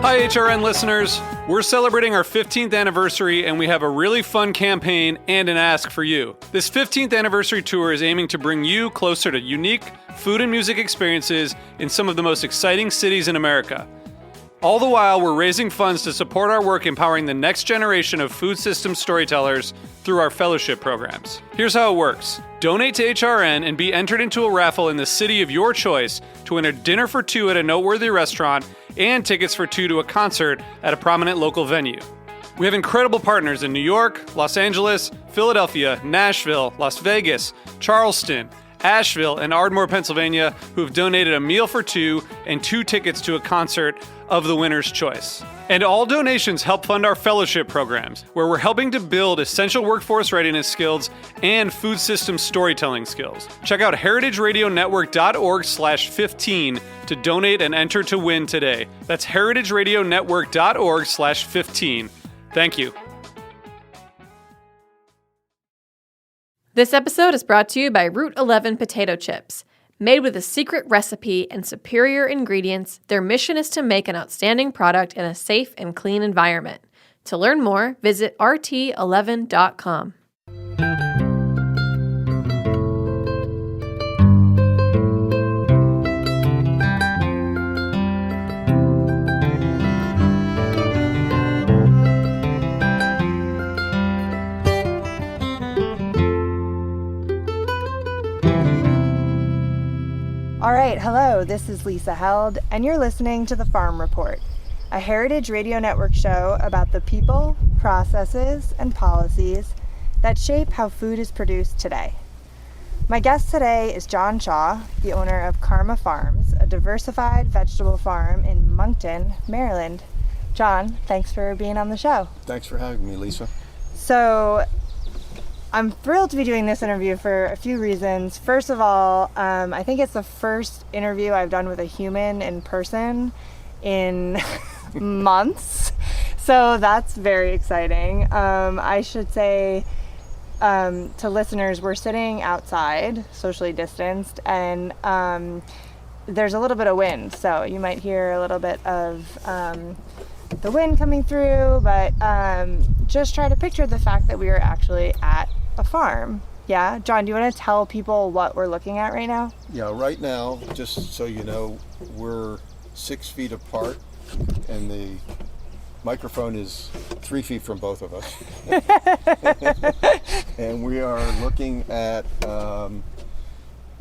Hi, HRN listeners. We're celebrating our 15th anniversary, and we have a really fun campaign and an ask for you. This 15th anniversary tour is aiming to bring you closer to unique food and music experiences in some of the most exciting cities in America. All the while, we're raising funds to support our work empowering the next generation of food systems storytellers through our fellowship programs. Here's how it works. Donate to HRN and be entered into a raffle in the city of your choice to win a dinner for two at a noteworthy restaurant and tickets for two to a concert at a prominent local venue. We have incredible partners in New York, Los Angeles, Philadelphia, Nashville, Las Vegas, Charleston, Asheville, and Ardmore, Pennsylvania, who have donated a meal for two and two tickets to a concert of the winner's choice. And all donations help fund our fellowship programs, where we're helping to build essential workforce readiness skills and food system storytelling skills. Check out heritageradionetwork.org/15 to donate and enter to win today. That's heritageradionetwork.org/15. Thank you. This episode is brought to you by Route 11 potato chips. Made with a secret recipe and superior ingredients, their mission is to make an outstanding product in a safe and clean environment. To learn more, visit rt11.com. All right, hello, this is Lisa Held, and you're listening to The Farm Report, a Heritage Radio Network show about the people, processes, and policies that shape how food is produced today. My guest today is John Shaw, the owner of Karma Farms, a diversified vegetable farm in Moncton, Maryland. John, thanks for being on the show. Thanks for having me, Lisa. So, I'm thrilled to be doing this interview for a few reasons. First of all, I think it's the first interview I've done with a human in person in months. So that's very exciting. I should say to listeners, we're sitting outside, socially distanced, and there's a little bit of wind. So you might hear a little bit of the wind coming through, but just try to picture the fact that we are actually at a farm. Yeah, John, do you want to tell people what we're looking at right now? Yeah, right now, just so you know, we're 6 feet apart and the microphone is 3 feet from both of us. And we are looking at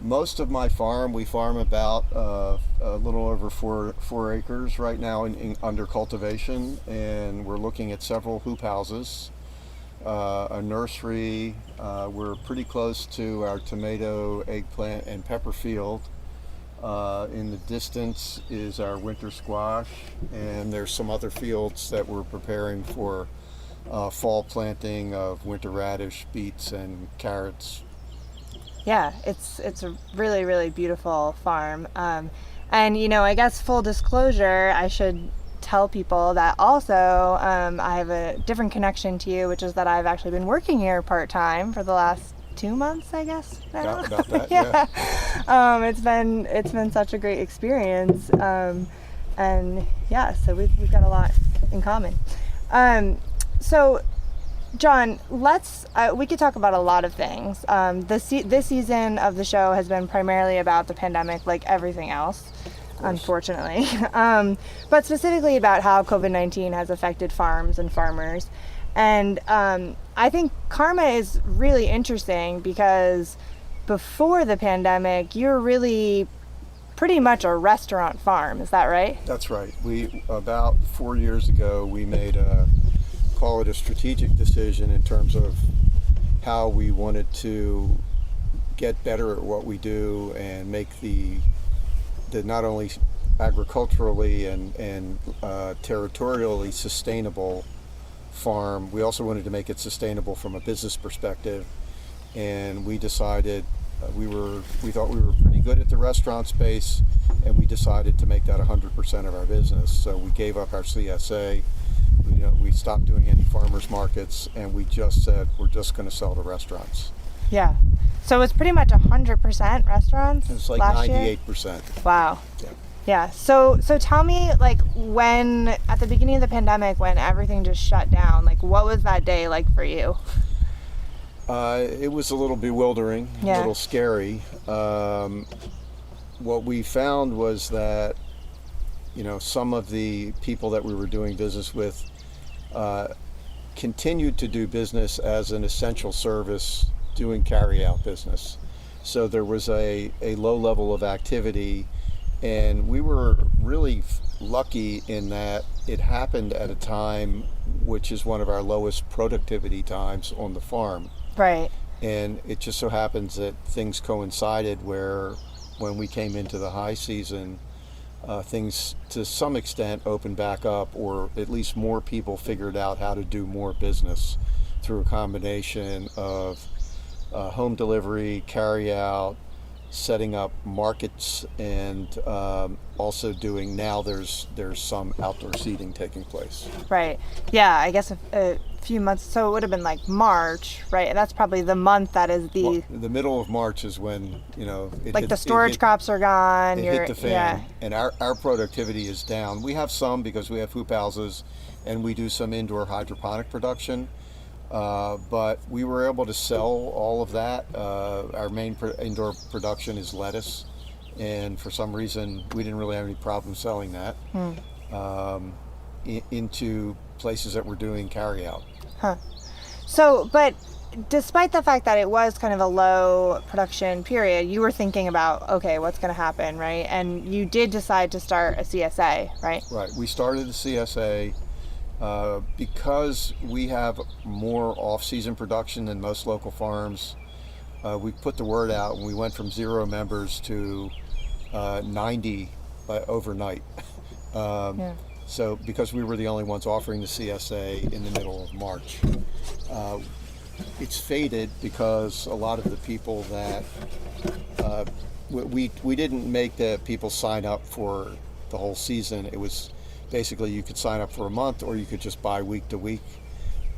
most of my farm. We farm about a little over 4 acres right now under cultivation, and we're looking at several hoop houses, a nursery. We're pretty close to our tomato, eggplant, and pepper field. In the distance is our winter squash, and there's some other fields that we're preparing for fall planting of winter radish, beets, and carrots. Yeah, it's a really, really beautiful farm. And, you know, I guess full disclosure, I should tell people that also I have a different connection to you, which is that I've actually been working here part-time for the last 2 months, I guess. Now. About that, yeah. It's been such a great experience. And yeah, so we've got a lot in common. So John, we could talk about a lot of things. This season of the show has been primarily about the pandemic, like everything else, unfortunately. But specifically about how COVID-19 has affected farms and farmers. And I think Karma is really interesting because before the pandemic, you're really pretty much a restaurant farm. Is that right? That's right. About 4 years ago, we made call it a strategic decision in terms of how we wanted to get better at what we do and make the not only agriculturally and territorially sustainable farm, we also wanted to make it sustainable from a business perspective. And we decided we thought we were pretty good at the restaurant space, and we decided to make that 100% of our business. So we gave up our CSA. We stopped doing any farmers markets, and we just said we're just going to sell to restaurants. Yeah. So it's pretty much 100% restaurants. It's like last 98%. Year? Wow. Yeah. Yeah. So tell me, like, when at the beginning of the pandemic, when everything just shut down, like, what was that day like for you? It was a little bewildering, Yeah. a little scary. What we found was that, some of the people that we were doing business with continued to do business as an essential service, doing carry-out business. So there was a low level of activity, and we were really lucky in that it happened at a time which is one of our lowest productivity times on the farm. Right. And it just so happens that things coincided where when we came into the high season, things to some extent opened back up, or at least more people figured out how to do more business through a combination of home delivery, carry out, setting up markets, and also doing, now there's some outdoor seating taking place. Right. Yeah, I guess a few months, so it would have been like March, right? And that's probably the month that is the middle of March is when, the storage crops are gone. It hit the fan, and our productivity is down. We have some because we have hoop houses and we do some indoor hydroponic production, but we were able to sell all of that. Our main indoor production is lettuce, and for some reason we didn't really have any problem selling that into places that were doing carry out. Huh. So, but despite the fact that it was kind of a low production period, you were thinking about, okay, what's going to happen, right? And you did decide to start a CSA, right? Right. We started the CSA because we have more off-season production than most local farms. We put the word out, and we went from 0 members to 90 overnight. So because we were the only ones offering the CSA in the middle of March. It's faded because a lot of the people that we didn't make the people sign up for the whole season. It was basically you could sign up for a month, or you could just buy week to week.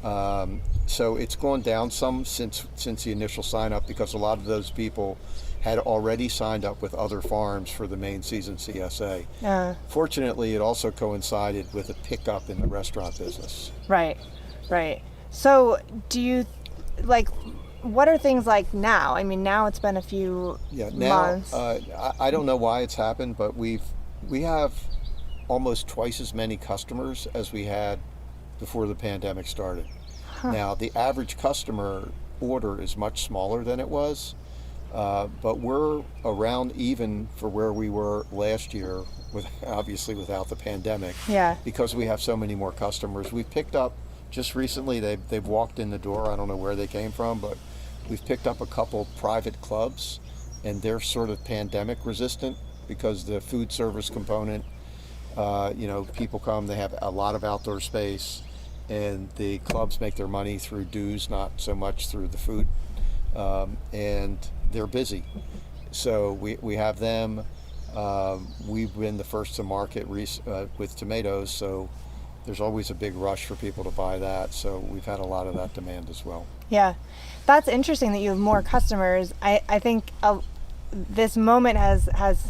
So it's gone down some since the initial sign up, because a lot of those people had already signed up with other farms for the main season CSA. Fortunately, it also coincided with a pickup in the restaurant business. Right. So do you, what are things like now? I mean, now it's been a few months. I don't know why it's happened, but we have almost twice as many customers as we had before the pandemic started. Now, the average customer order is much smaller than it was, but we're around even for where we were last year, obviously without the pandemic. Because we have so many more customers. We've picked up, just recently, they've walked in the door. I don't know where they came from, but we've picked up a couple private clubs, and they're sort of pandemic resistant because the food service component, people come, they have a lot of outdoor space, and the clubs make their money through dues, not so much through the food, and they're busy. So we have them. We've been the first to market with tomatoes, so there's always a big rush for people to buy that. So we've had a lot of that demand as well. Yeah, that's interesting that you have more customers. I think this moment has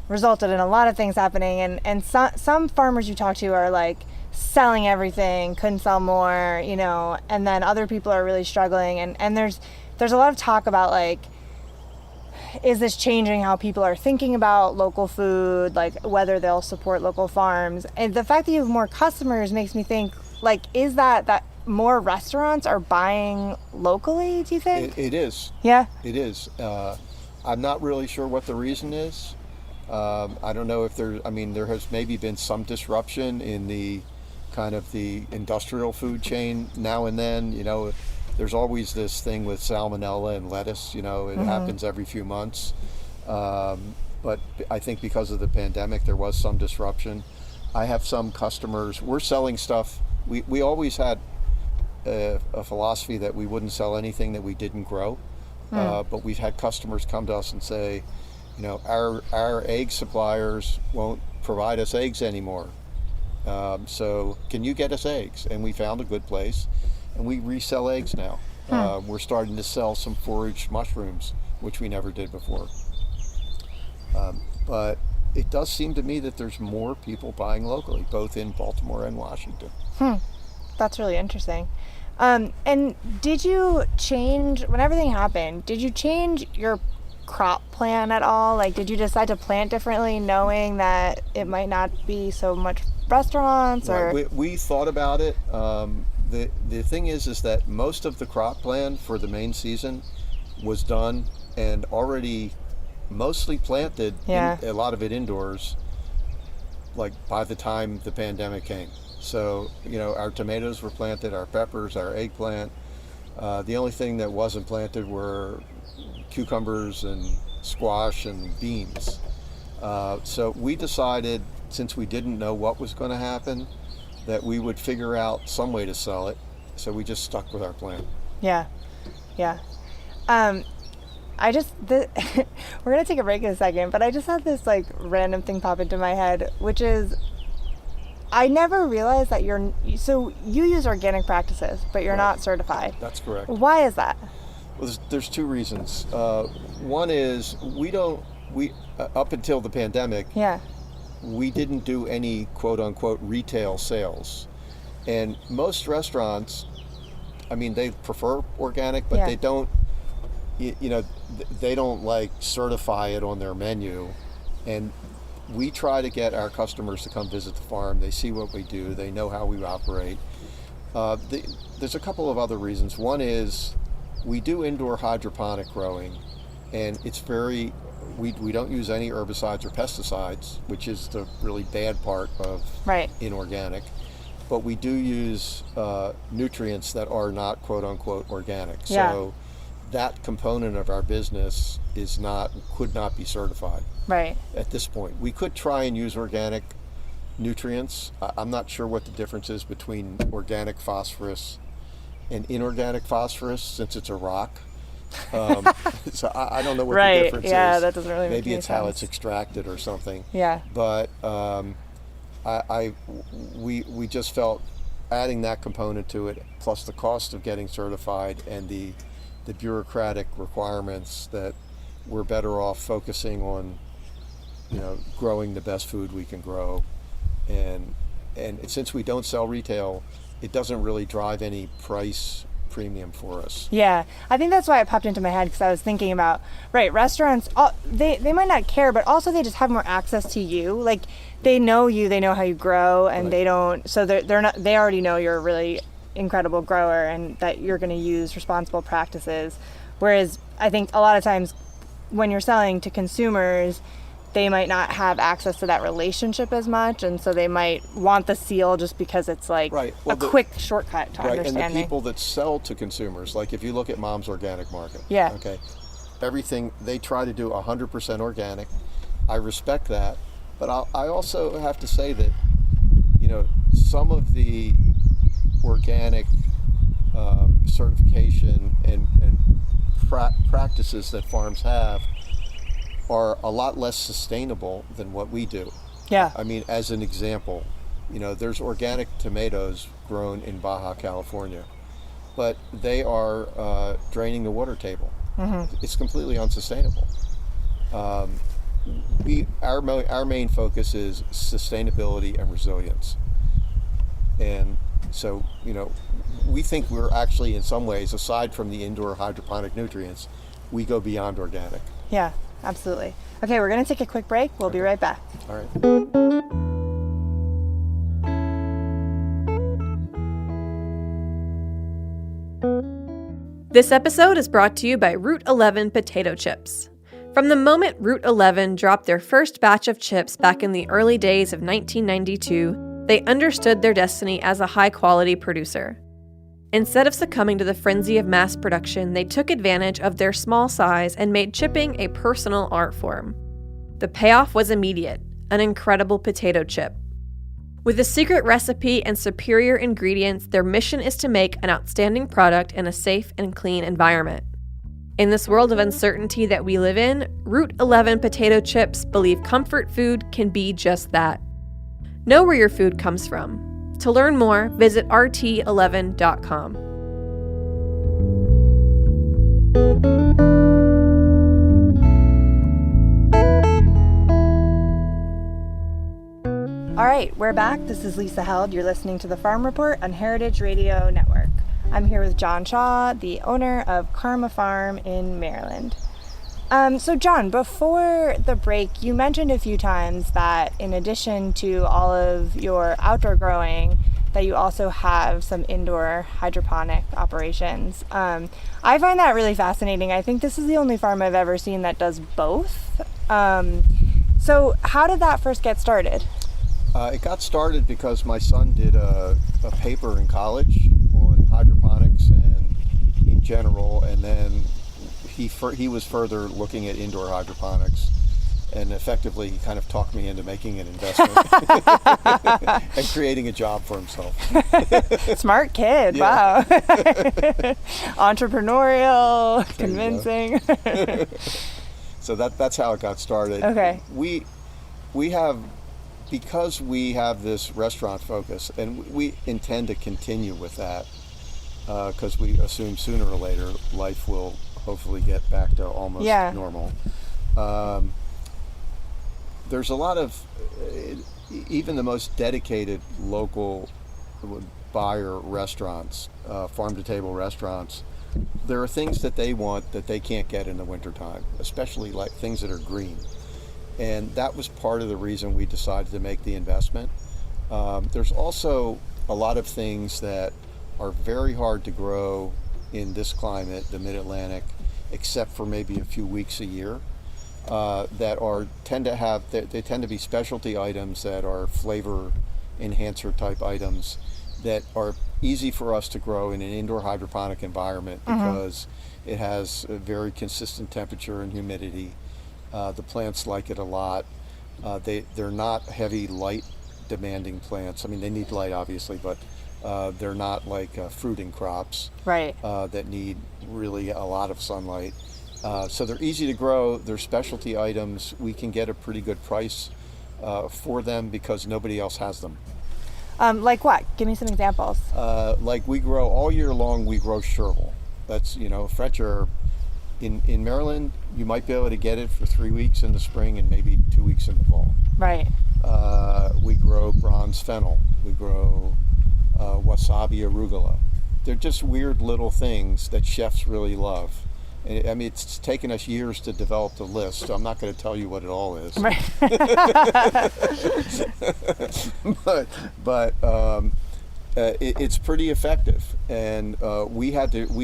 resulted in a lot of things happening, and some farmers you talk to are like selling everything, couldn't sell more, and then other people are really struggling, and there's a lot of talk about, like, is this changing how people are thinking about local food, like whether they'll support local farms? And the fact that you have more customers makes me think, like, is that more restaurants are buying locally, do you think? It is. Yeah? It is. I'm not really sure what the reason is. I don't know if there has maybe been some disruption in the kind of the industrial food chain now and then. There's always this thing with salmonella and lettuce, it happens every few months. But I think because of the pandemic, there was some disruption. I have some customers, we're selling stuff. We always had a philosophy that we wouldn't sell anything that we didn't grow. But we've had customers come to us and say, our egg suppliers won't provide us eggs anymore. So can you get us eggs? And we found a good place, and we resell eggs now. We're starting to sell some foraged mushrooms, which we never did before. But it does seem to me that there's more people buying locally, both in Baltimore and Washington. That's really interesting. And did you change, when everything happened, did you change your crop plan at all? Like, did you decide to plant differently knowing that it might not be so much restaurants? Or Right. We thought about it. The thing is that most of the crop plan for the main season was done and already mostly planted, Yeah. a lot of it indoors, like by the time the pandemic came. So, our tomatoes were planted, our peppers, our eggplant. The only thing that wasn't planted were cucumbers and squash and beans. So we decided, since we didn't know what was going to happen, that we would figure out some way to sell it. So we just stuck with our plan. Yeah. We're going to take a break in a second, but I just had this like random thing pop into my head, which is, I never realized that so you use organic practices, but you're Right. not certified. That's correct. Why is that? Well, there's two reasons. One is up until the pandemic, Yeah. we didn't do any quote unquote retail sales. And most restaurants, they prefer organic, but Yeah. they don't, they don't like certify it on their menu. And we try to get our customers to come visit the farm. They see what we do. They know how we operate. There's a couple of other reasons. One is we do indoor hydroponic growing, and we don't use any herbicides or pesticides, which is the really bad part of Right. inorganic. But we do use nutrients that are not quote unquote organic. Yeah. So that component of our business could not be certified Right. at this point. We could try and use organic nutrients. I'm not sure what the difference is between organic phosphorus and inorganic phosphorus, since it's a rock. So I don't know what Right. the difference is. Yeah, that doesn't really make Maybe any it's how sense. it's extracted or something. Yeah. But we just felt adding that component to it, plus the cost of getting certified and the bureaucratic requirements, that we're better off focusing on growing the best food we can grow. And since we don't sell retail, it doesn't really drive any price premium for us. Yeah, I think that's why it popped into my head, because I was thinking about, right, restaurants, they might not care, but also they just have more access to you. Like, they know you, they know how you grow, and Right. they don't, so they already know you're a really incredible grower and that you're going to use responsible practices. Whereas I think a lot of times when you're selling to consumers, they might not have access to that relationship as much, and so they might want the seal just because it's like Right. Well, a quick shortcut to Right, and understanding. the people that sell to consumers, like if you look at Mom's Organic Market, Yeah. okay, everything, they try to do 100% organic. I respect that, but I also have to say that, some of the organic certification and practices that farms have are a lot less sustainable than what we do. Yeah. As an example, there's organic tomatoes grown in Baja California, but they are draining the water table. Mm-hmm. It's completely unsustainable. Our main focus is sustainability and resilience. And so, we think we're actually, in some ways, aside from the indoor hydroponic nutrients, we go beyond organic. Yeah, absolutely. Okay, we're going to take a quick break. We'll be right back. All right. This episode is brought to you by Route 11 potato chips. From the moment Route 11 dropped their first batch of chips back in the early days of 1992, they understood their destiny as a high-quality producer. Instead of succumbing to the frenzy of mass production, they took advantage of their small size and made chipping a personal art form. The payoff was immediate, an incredible potato chip. With a secret recipe and superior ingredients, their mission is to make an outstanding product in a safe and clean environment. In this world of uncertainty that we live in, Route 11 potato chips believe comfort food can be just that. Know where your food comes from. To learn more, visit rt11.com. All right, we're back. This is Lisa Held. You're listening to the Farm Report on Heritage Radio Network. I'm here with John Shaw, the owner of Karma Farm in Maryland. So John, before the break, you mentioned a few times that in addition to all of your outdoor growing, that you also have some indoor hydroponic operations. I find that really fascinating. I think this is the only farm I've ever seen that does both. So how did that first get started? It got started because my son did a paper in college on hydroponics and in general, and then he was further looking at indoor hydroponics, and effectively he kind of talked me into making an investment and creating a job for himself. Smart kid, Yeah. wow. Entrepreneurial, convincing. So that's how it got started. Okay. Because we have this restaurant focus, and we intend to continue with that, because we assume sooner or later life will hopefully get back to almost normal. There's a lot of, even the most dedicated local buyer restaurants, farm-to-table restaurants, there are things that they want that they can't get in the wintertime, especially like things that are green. And that was part of the reason we decided to make the investment. There's also a lot of things that are very hard to grow in this climate, the Mid-Atlantic, except for maybe a few weeks a year, that tend to be specialty items that are flavor enhancer type items that are easy for us to grow in an indoor hydroponic environment because it has a very consistent temperature and humidity. The plants like it a lot. They're not heavy light demanding plants. I mean, they need light obviously, but they're not like fruiting crops, Right. that need really a lot of sunlight. So they're easy to grow. They're specialty items. We can get a pretty good price for them because nobody else has them. Like what? Give me some examples. Like we grow all year long, we grow chervil. That's, French herb. In Maryland, you might be able to get it for 3 weeks in the spring and maybe 2 weeks in the fall. Right. We grow bronze fennel. We grow wasabi arugula. They're just weird little things that chefs really love. I mean, it's taken us years to develop the list, so I'm not going to tell you what it all is. Right. but it's pretty effective, and we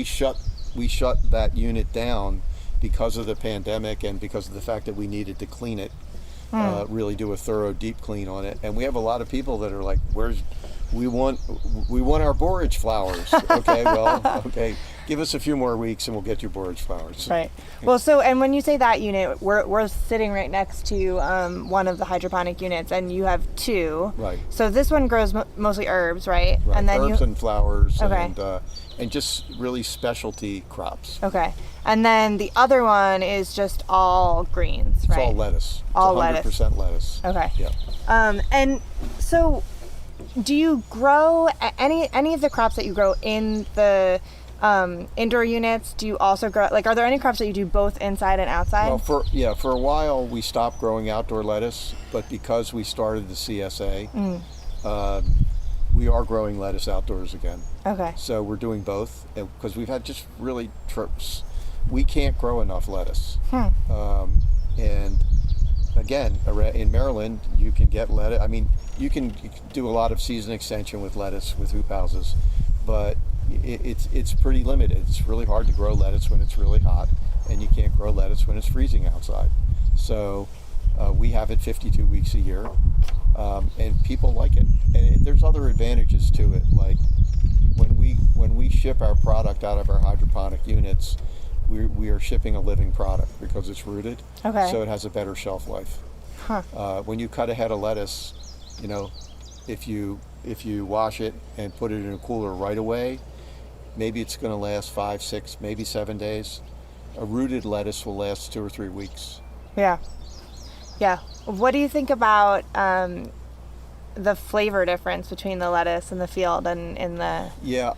shut that unit down because of the pandemic and because of the fact that we needed to clean it, really do a thorough deep clean on it. And we have a lot of people that are like, we want our borage flowers. Okay, well, okay, give us a few more weeks and we'll get you borage flowers. Right. Well, so, and when you say that unit, we're sitting right next to one of the hydroponic units, and you have two. Right. So this one grows mostly herbs, right? Right. And then herbs and flowers, Okay. and just really specialty crops. Okay. And then the other one is just all greens, right? It's all lettuce. All it's 100% lettuce. Okay. Yeah. And so, do you grow any of the crops that you grow in the indoor units? Do you also grow, like, are there any crops that you do both inside and outside? Well, for a while we stopped growing outdoor lettuce, but because we started the CSA, we are growing lettuce outdoors again. Okay. So we're doing both because we've had just really trips. We can't grow enough lettuce. And again, in Maryland, you can get lettuce. I mean, you can do a lot of season extension with lettuce with hoop houses, but it's pretty limited. It's really hard to grow lettuce when it's really hot, and you can't grow lettuce when it's freezing outside. So we have it 52 weeks a year, and people like it. And there's other advantages to it, like when we ship our product out of our hydroponic units, we are shipping a living product because it's rooted. Okay. So it has a better shelf life. When you cut a head of lettuce, if you wash it and put it in a cooler right away, maybe it's going to last 5, 6, maybe 7 days. A rooted lettuce will last 2 or 3 weeks. Yeah. Yeah. What do you think about the flavor difference between the lettuce in the field and in the... Yeah.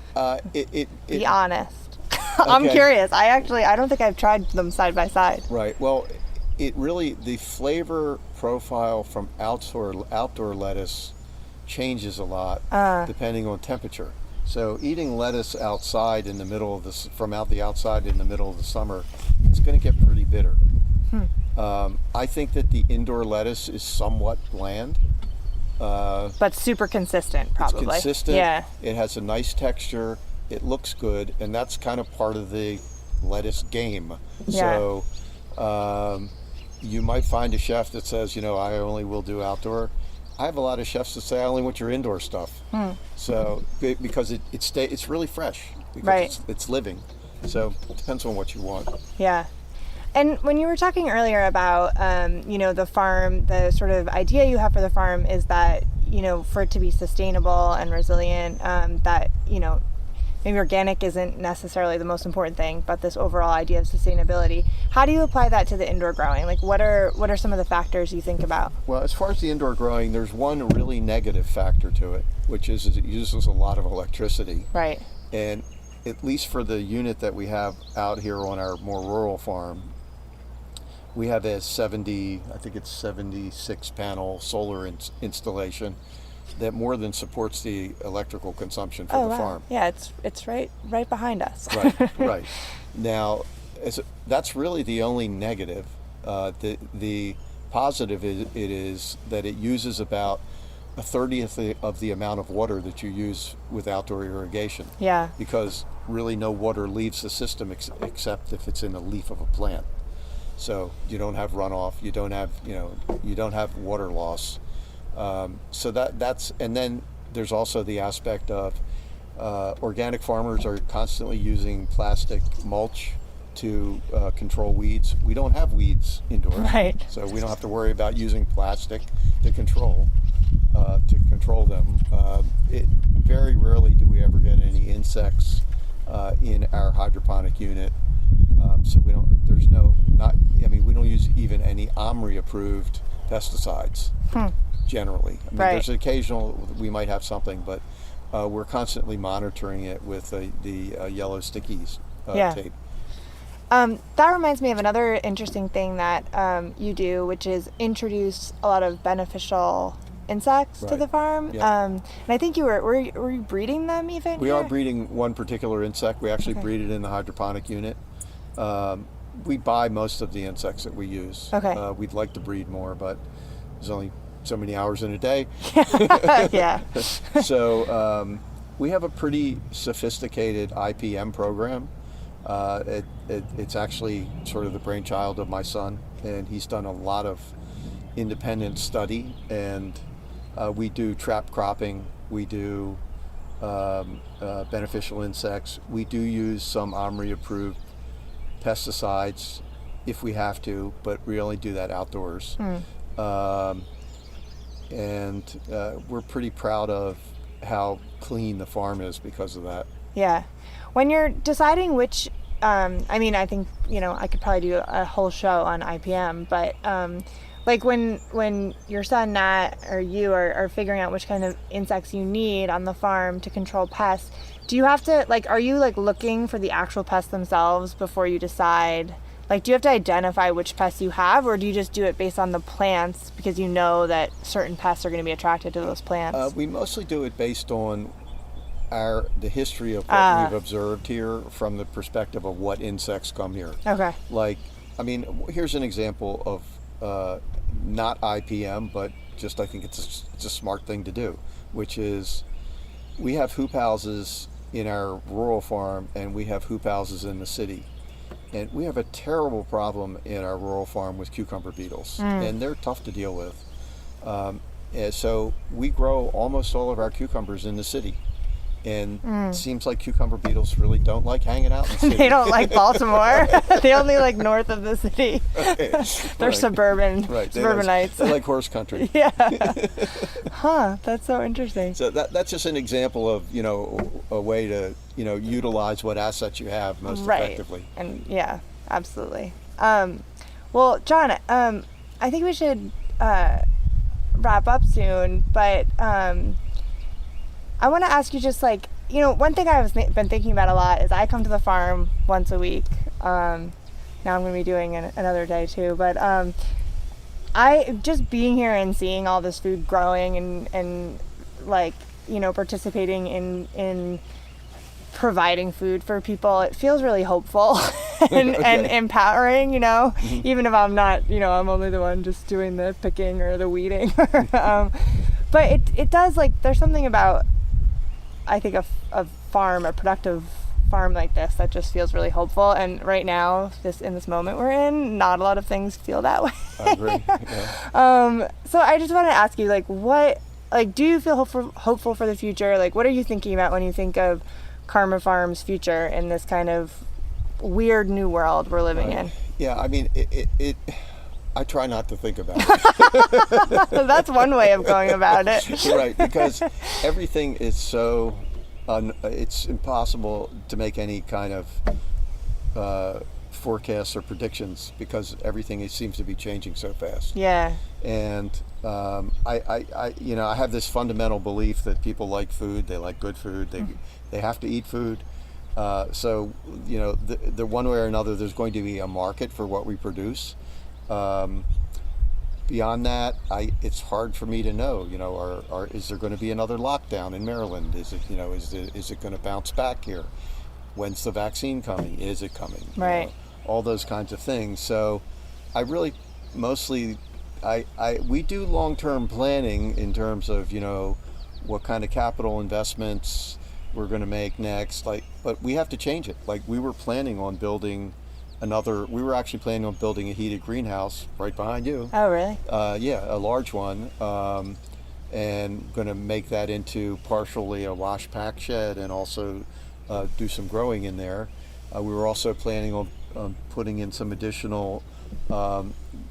Be honest. I'm Okay. curious. I don't think I've tried them side by side. Right. Well, it really, the flavor profile from outdoor lettuce changes a lot depending on temperature. So eating lettuce outside in the middle of from out the outside in the middle of the summer, it's going to get pretty bitter. I think that the indoor lettuce is somewhat bland. But super consistent, probably. It's consistent. Yeah. It has a nice texture. It looks good, and that's kind of part of the lettuce game. Yeah. So you might find a chef that says, I only will do outdoor. I have a lot of chefs that say I only want your indoor stuff. So because it's really fresh, because right. it's living. So it depends on what you want. Yeah. And when you were talking earlier about, the farm, the sort of idea you have for the farm is that, for it to be sustainable and resilient, that, maybe organic isn't necessarily the most important thing, but this overall idea of sustainability. How do you apply that to the indoor growing? Like, what are some of the factors you think about? Well, as far as the indoor growing, there's one really negative factor to it, which is it uses a lot of electricity. Right. And at least for the unit that we have out here on our more rural farm, we have a 76 panel solar installation that more than supports the electrical consumption for the farm. Yeah, it's right behind us. Right. Now, that's really the only negative. The positive is that it uses about a 30th of the amount of water that you use with outdoor irrigation. Yeah. Because really no water leaves the system except if it's in the leaf of a plant. So you don't have runoff, you don't have water loss. So that's, and then there's also the aspect of organic farmers are constantly using plastic mulch to control weeds. We don't have weeds indoors, right? So we don't have to worry about using plastic to control them. Very rarely do we ever get any insects in our hydroponic unit. So we don't use even any OMRI approved pesticides generally. Right. There's occasional, we might have something, but we're constantly monitoring it with the yellow stickies tape. That reminds me of another interesting thing that you do, which is introduce a lot of beneficial insects to the farm. Yeah. And I think were you breeding them even? We are breeding one particular insect. We actually breed it in the hydroponic unit. We buy most of the insects that we use. Okay. We'd like to breed more, but there's only so many hours in a day. Yeah. So we have a pretty sophisticated IPM program. It's actually sort of the brainchild of my son, and he's done a lot of independent study, and we do trap cropping, we do beneficial insects, we do use some OMRI approved pesticides if we have to, but we only do that outdoors. And we're pretty proud of how clean the farm is because of that. Yeah. When you're deciding which, I think, I could probably do a whole show on IPM, but like when your son, Nat, or you are figuring out which kind of insects you need on the farm to control pests, do you have to, are you looking for the actual pests themselves before you decide? Do you have to identify which pests you have, or do you just do it based on the plants because you know that certain pests are going to be attracted to those plants? We mostly do it based on the history of what we've observed here from the perspective of what insects come here. Okay. Here's an example of not IPM, but just I think it's a smart thing to do, which is we have hoop houses in our rural farm and we have hoop houses in the city. And we have a terrible problem in our rural farm with cucumber beetles, and they're tough to deal with. And so we grow almost all of our cucumbers in the city. And it seems like cucumber beetles really don't like hanging out in the city. They don't like Baltimore. They only like north of the city. Okay. They're suburbanites. They like horse country. Yeah. That's so interesting. So that's just an example of, a way to, utilize what assets you have most effectively. And yeah, absolutely. Well, John, I think we should wrap up soon, but I want to ask you just one thing I've been thinking about a lot is I come to the farm once a week. Nat now I'm going to be doing another day too. But I just being here and seeing all this food growing and like, you know, participating in providing food for people, it feels really hopeful and, Okay. and empowering, you know, even if I'm not, you know, I'm only the one just doing the picking or the weeding. But it does, like, there's something about, I think, a productive farm like this that just feels really hopeful. And right now, in this moment we're in, not a lot of things feel that way. I agree. Yeah. So I just want to ask you, do you feel hopeful for the future? Like, what are you thinking about when you think of Karma Farm's future in this kind of weird new world we're living in? Yeah, I mean, I try not to think about it. That's one way of going about it. Right, because everything is so, it's impossible to make any kind of forecasts or predictions because everything seems to be changing so fast. Yeah. And I have this fundamental belief that people like food, they like good food, they have to eat food. So, you know, the one way or another, there's going to be a market for what we produce. Beyond that, it's hard for me to know. You know, is there going to be another lockdown in Maryland? Is it, you know, is it going to bounce back here? When's the vaccine coming? Is it coming? Right. You know, all those kinds of things. So, I really mostly we do long-term planning in terms of, you know, what kind of capital investments we're going to make next. But we have to change it. Like, we were actually planning on building a heated greenhouse right behind you. Oh, really? Yeah, a large one, and going to make that into partially a wash pack shed and also do some growing in there. We were also planning on putting in some additional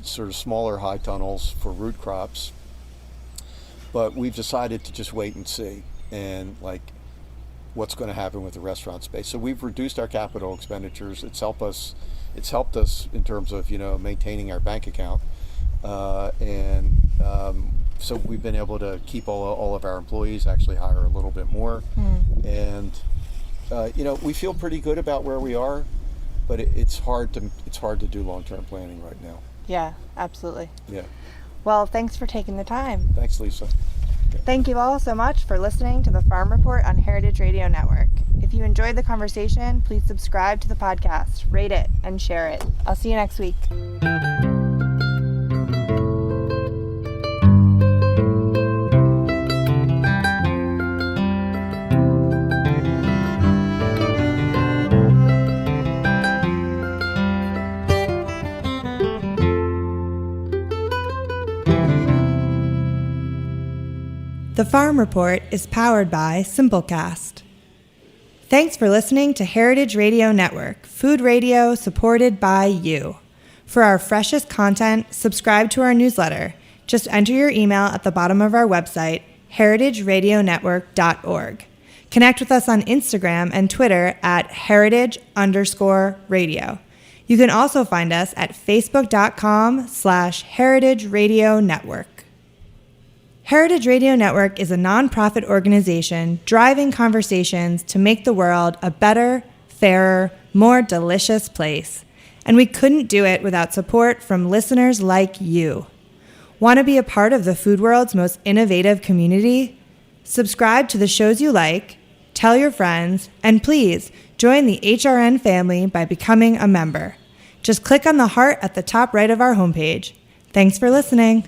sort of smaller high tunnels for root crops, but we've decided to just wait and see and what's going to happen with the restaurant space. So we've reduced our capital expenditures. It's helped us in terms of, you know, maintaining our bank account, so we've been able to keep all of our employees, actually hire a little bit more, and you know, we feel pretty good about where we are, but it's hard to do long-term planning right now. Yeah, absolutely. Yeah. Well, thanks for taking the time. Thanks, Lisa. Thank you all so much for listening to the Farm Report on Heritage Radio Network. If you enjoyed the conversation, please subscribe to the podcast, rate it, and share it. I'll see you next week. The Farm Report is powered by Simplecast. Thanks for listening to Heritage Radio Network, food radio supported by you. For our freshest content, subscribe to our newsletter. Just enter your email at the bottom of our website, heritageradionetwork.org. Connect with us on Instagram and Twitter at heritage_radio. You can also find us at facebook.com/Heritage Radio Network. Heritage Radio Network is a nonprofit organization driving conversations to make the world a better, fairer, more delicious place. And we couldn't do it without support from listeners like you. Want to be a part of the food world's most innovative community? Subscribe to the shows you like, tell your friends, and please join the HRN family by becoming a member. Just click on the heart at the top right of our homepage. Thanks for listening.